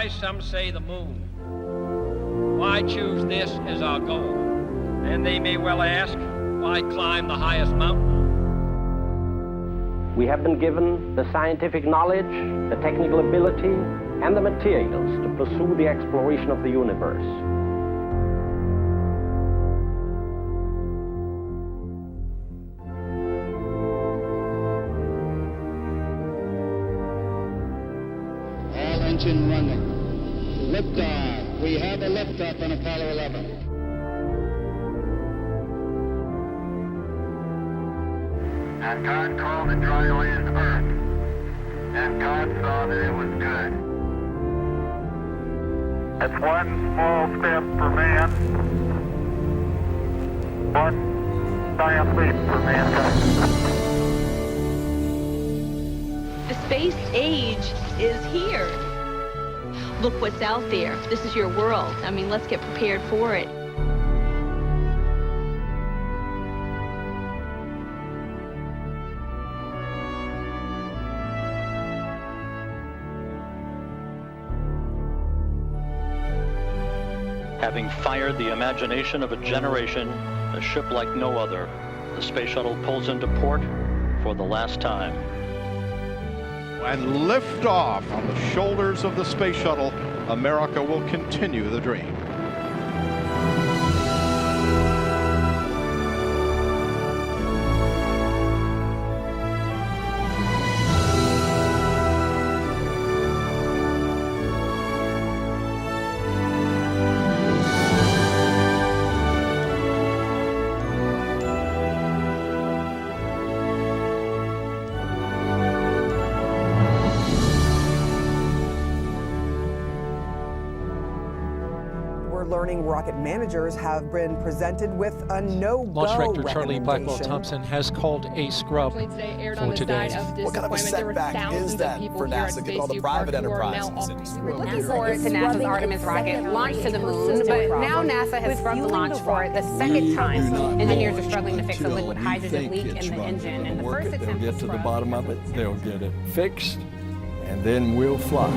Why, some say the moon. Why choose this as our goal? And they may well ask, why climb the highest mountain? We have been given the scientific knowledge, the technical ability, and the materials to pursue the exploration of the universe. All engine running. Liftoff. We have a liftoff on Apollo 11. And God called the dry land earth, and God saw that it was good. It's one small step for man, one giant leap for mankind. The space age is here. Look what's out there. This is your world. I mean, let's get prepared for it. Having fired the imagination of a generation, a ship like no other, the space shuttle pulls into port for the last time. And lift off on the shoulders of the space shuttle, America will continue the dream. Learning rocket managers have been presented with a no-go Launch Director Charlie recommendation. Blackwell-Thompson has called a scrub for today. What kind of a setback is that for NASA? Look at all the private enterprises. We're looking forward to NASA's Artemis rocket launch to the moon, but now NASA has scrubbed the launch for the second time. Engineers are struggling to fix a liquid hydrogen leak in the engine, and the first attempt they'll get to the bottom of it, they'll get it fixed, and then we'll fly.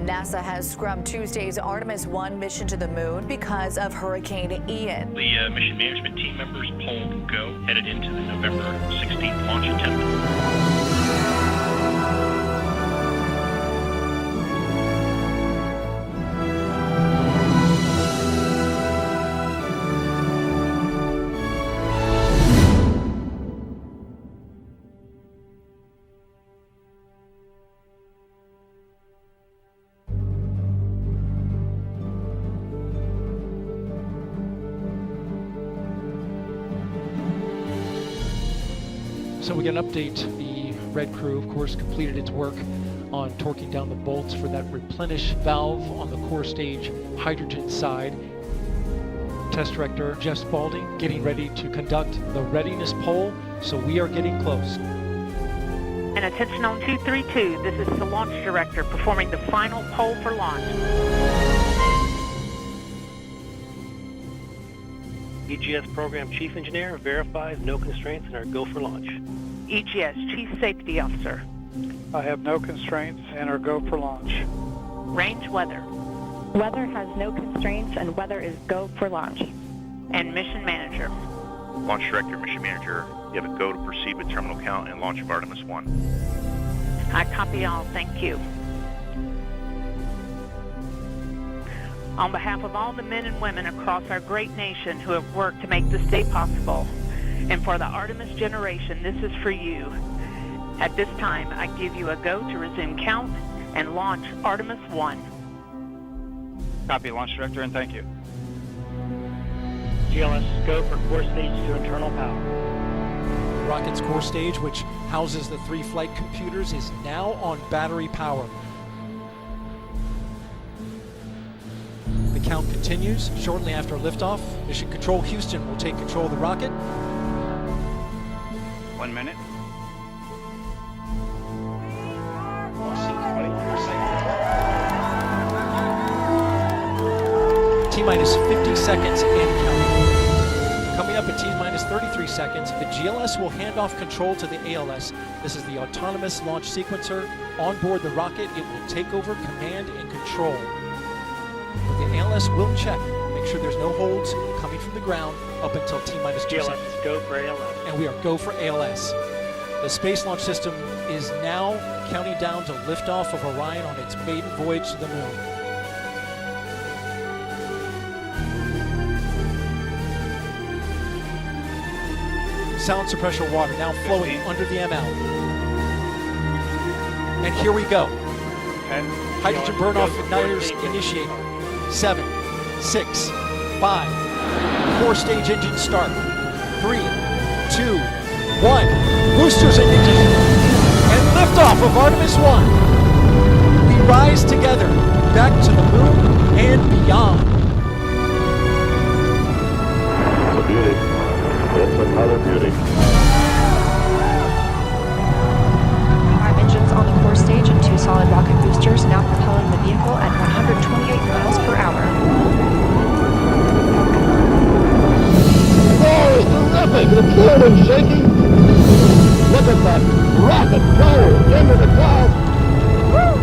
NASA has scrubbed Tuesday's Artemis 1 mission to the moon because of Hurricane Ian. The mission management team members polled go, headed into the November 16th launch attempt. So we get an update. The Red Crew, of course, completed its work on torquing down the bolts for that replenish valve on the core stage hydrogen side. Test Director Jeff Spaulding getting ready to conduct the readiness poll, so we are getting close. And attention on 232, this is the Launch Director performing the final poll for launch. EGS Program Chief Engineer verifies no constraints and are go for launch. EGS Chief Safety Officer. I have no constraints and are go for launch. Range Weather. Weather has no constraints and weather is go for launch. And Mission Manager. Launch Director, Mission Manager, you have a go to proceed with terminal count and launch of Artemis 1. I copy all, thank you. On behalf of all the men and women across our great nation who have worked to make this day possible, and for the Artemis generation, this is for you. At this time, I give you a go to resume count and launch Artemis 1. Copy, Launch Director, and thank you. GLS, go for core stage to internal power. The rocket's core stage, which houses the 3 flight computers, is now on battery power. The count continues. Shortly after liftoff, Mission Control Houston will take control of the rocket. 1 minute. T-minus 50 seconds and counting. Coming up at T-minus 33 seconds, the GLS will hand off control to the ALS. This is the autonomous launch sequencer. On board the rocket, it will take over command and control. The ALS will check, make sure there's no holds coming from the ground up until T-minus 2 seconds. Go for ALS. And we are go for ALS. The Space Launch System is now counting down to liftoff of Orion on its maiden voyage to the moon. Silencer pressure water now flowing under the ML. And here we go. Hydrogen burn-off igniters initiate. 7, 6, 5. Core stage engine start. 3, 2, 1. Boosters ignition. And liftoff of Artemis 1. We rise together back to the moon and beyond. It's a beauty. It's another beauty. 5 engines on the core stage and 2 solid rocket boosters now propelling the vehicle at 128 miles per hour. Oh, it's terrific! The floor is shaking! Look at that rocket go into the clouds! Woo!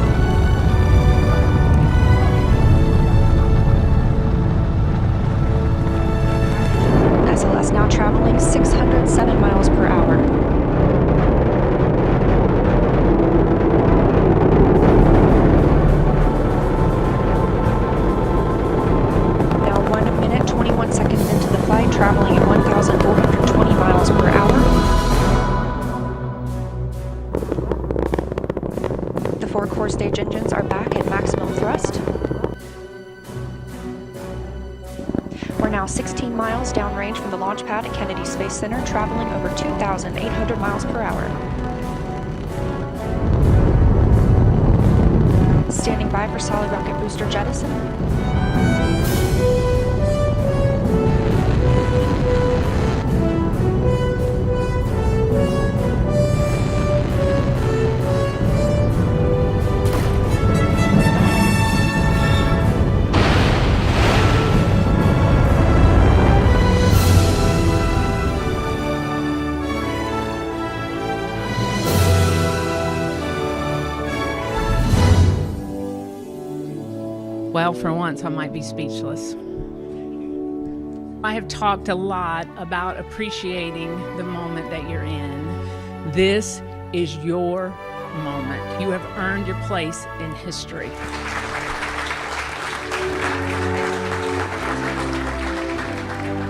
SLS now traveling 607 miles per hour. Now 1 minute 21 seconds into the flight, traveling at 1,420 miles per hour. The 4 core stage engines are back at maximum thrust. We're now 16 miles downrange from the launch pad at Kennedy Space Center, traveling over 2,800 miles per hour. Standing by for solid rocket booster jettison. Well, for once, I might be speechless. I have talked a lot about appreciating the moment that you're in. This is your moment. You have earned your place in history.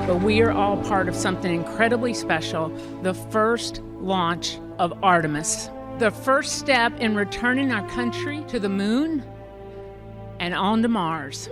But we are all part of something incredibly special, the first launch of Artemis. The first step in returning our country to the moon and on to Mars.